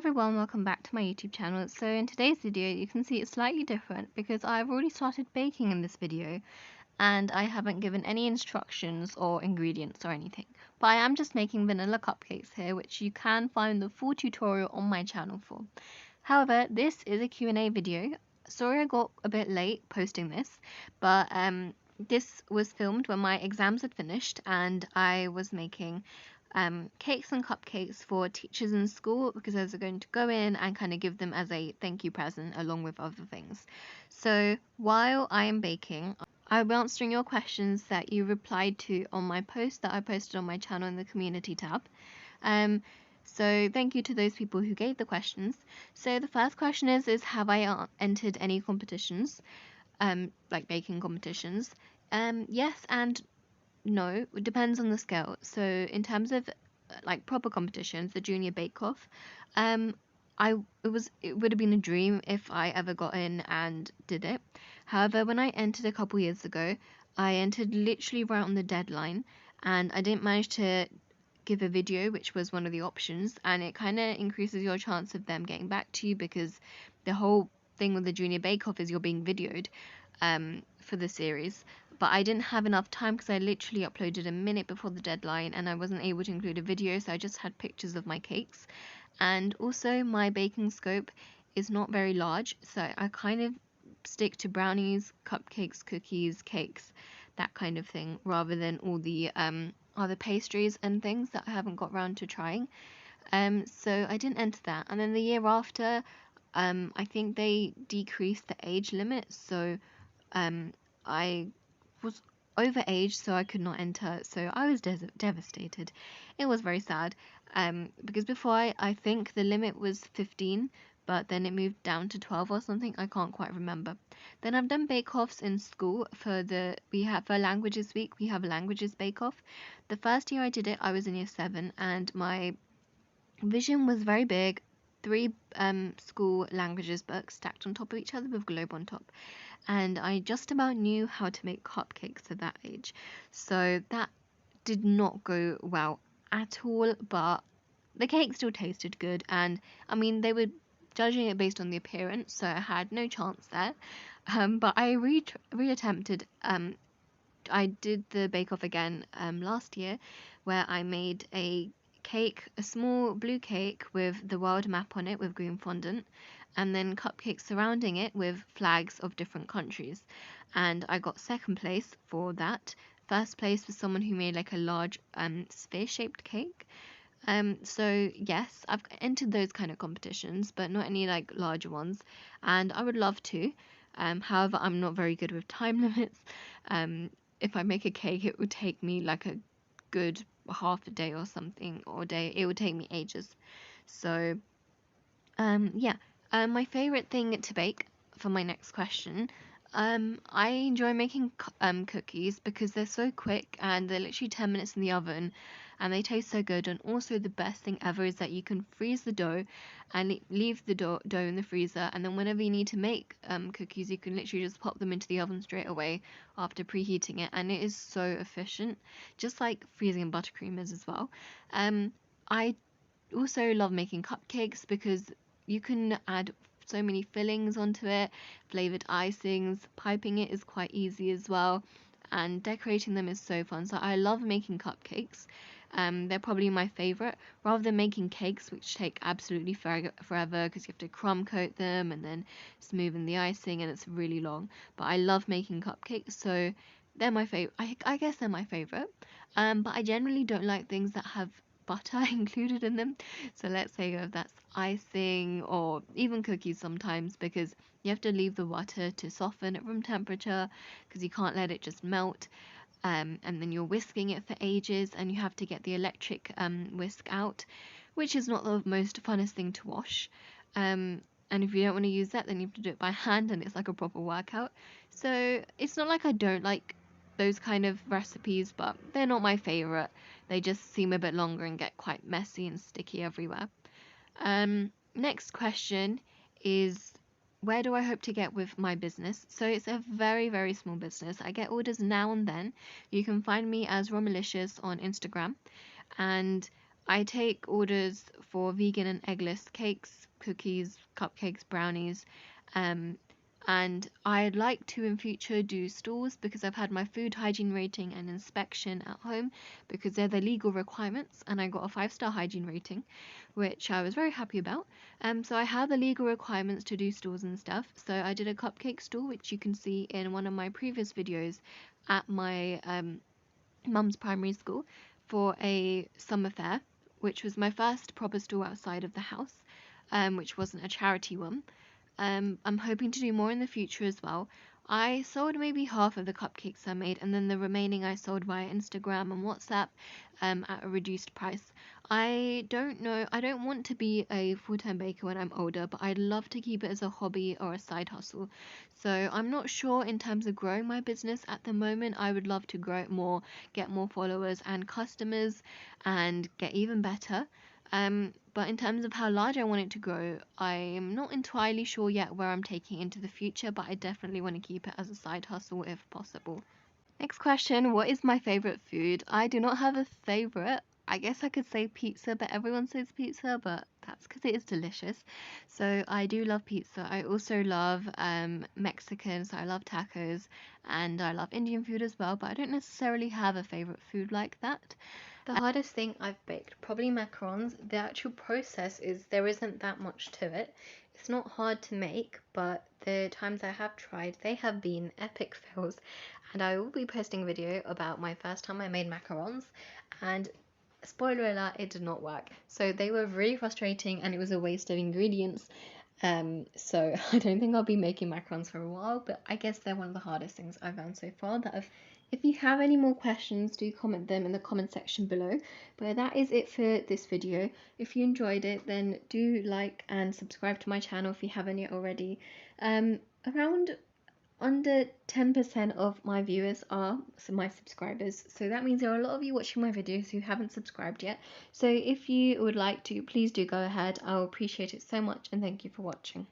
everyone, welcome back to my YouTube channel. So in today's video you can see it's slightly different because I've already started baking in this video and I haven't given any instructions or ingredients or anything. But I am just making vanilla cupcakes here, which you can find the full tutorial on my channel for. However, this is a Q&A video. Sorry I got a bit late posting this, but this was filmed when my exams had finished and I was making cakes and cupcakes for teachers in school because I was going to go in and kind of give them as a thank you present along with other things. So while I am baking, I'll be answering your questions that you replied to on my post that I posted on my channel in the community tab. So thank you to those people who gave the questions. So the first question is have I entered any competitions, like baking competitions? Yes and no, it depends on the scale. So in terms of like proper competitions, the junior bake off, it would have been a dream if I ever got in and did it. However, when I entered a couple years ago, I entered literally right on the deadline and I didn't manage to give a video, which was one of the options, and it kind of increases your chance of them getting back to you because the whole thing with the junior bake off is you're being videoed for the series. But I didn't have enough time because I literally uploaded a minute before the deadline and I wasn't able to include a video, so I just had pictures of my cakes. And also my baking scope is not very large, so I kind of stick to brownies, cupcakes, cookies, cakes, that kind of thing, rather than all the other pastries and things that I haven't got round to trying. So I didn't enter that. And then the year after, I think they decreased the age limit, so I was overage, so I could not enter. So I was devastated. It was very sad, because before I think the limit was 15, but then it moved down to 12 or something. I can't quite remember. Then I've done bake-offs in school for languages week. We have a languages bake-off. The first year I did it, I was in year 7, and my vision was very big. 3 school languages books stacked on top of each other with globe on top, and I just about knew how to make cupcakes at that age. So that did not go well at all, but the cake still tasted good, and I mean they were judging it based on the appearance, so I had no chance there. But I reattempted. I did the bake off again last year, where I made a small blue cake with the world map on it with green fondant, and then cupcakes surrounding it with flags of different countries. And I got second place for that. First place was someone who made like a large sphere-shaped cake. So yes, I've entered those kind of competitions, but not any like larger ones, and I would love to. However, I'm not very good with time limits. If I make a cake, it would take me like a good half a day or something, or day. It would take me ages. So, yeah. My favorite thing to bake for my next question. I enjoy making cookies because they're so quick and they're literally 10 minutes in the oven and they taste so good. And also the best thing ever is that you can freeze the dough and leave the dough in the freezer, and then whenever you need to make cookies, you can literally just pop them into the oven straight away after preheating it, and it is so efficient, just like freezing buttercream is as well. I also love making cupcakes because you can add so many fillings onto it, flavored icings. Piping it is quite easy as well, and decorating them is so fun. So I love making cupcakes. They're probably my favorite, rather than making cakes, which take absolutely forever because you have to crumb coat them and then smoothen the icing, and it's really long. But I love making cupcakes, so they're my favorite. I guess they're my favorite. But I generally don't like things that have butter included in them. So let's say if that's icing or even cookies sometimes, because you have to leave the butter to soften at room temperature because you can't let it just melt. And then you're whisking it for ages and you have to get the electric whisk out, which is not the most funnest thing to wash. And if you don't want to use that, then you have to do it by hand, and it's like a proper workout. So it's not like I don't like those kind of recipes, but they're not my favorite. They just seem a bit longer and get quite messy and sticky everywhere. Next question is, where do I hope to get with my business? So it's a very, very small business. I get orders now and then. You can find me as Romalicious on Instagram, and I take orders for vegan and eggless cakes, cookies, cupcakes, brownies, um, and I'd like to in future do stores because I've had my food hygiene rating and inspection at home because they're the legal requirements, and I got a 5-star hygiene rating, which I was very happy about. So I have the legal requirements to do stores and stuff. So I did a cupcake store, which you can see in one of my previous videos at my mum's primary school for a summer fair, which was my first proper store outside of the house, which wasn't a charity one. I'm hoping to do more in the future as well. I sold maybe half of the cupcakes I made, and then the remaining I sold via Instagram and WhatsApp at a reduced price. I don't know, I don't want to be a full time baker when I'm older, but I'd love to keep it as a hobby or a side hustle. So I'm not sure in terms of growing my business at the moment. I would love to grow it more, get more followers and customers, and get even better. But in terms of how large I want it to grow, I am not entirely sure yet where I'm taking it into the future, but I definitely want to keep it as a side hustle if possible. Next question, what is my favorite food? I do not have a favorite. I guess I could say pizza, but everyone says pizza, but that's because it is delicious. So I do love pizza. I also love Mexican, so I love tacos, and I love Indian food as well, but I don't necessarily have a favorite food like that. The hardest thing I've baked, probably macarons. The actual process is there isn't that much to it. It's not hard to make, but the times I have tried, they have been epic fails. And I will be posting a video about my first time I made macarons. And spoiler alert, it did not work. So they were really frustrating and it was a waste of ingredients. So I don't think I'll be making macarons for a while, but I guess they're one of the hardest things I've found so far that I've. If you have any more questions, do comment them in the comment section below. But that is it for this video. If you enjoyed it, then do like and subscribe to my channel if you haven't yet already. Around under 10% of my viewers are my subscribers, so that means there are a lot of you watching my videos who haven't subscribed yet. So if you would like to, please do go ahead. I'll appreciate it so much, and thank you for watching.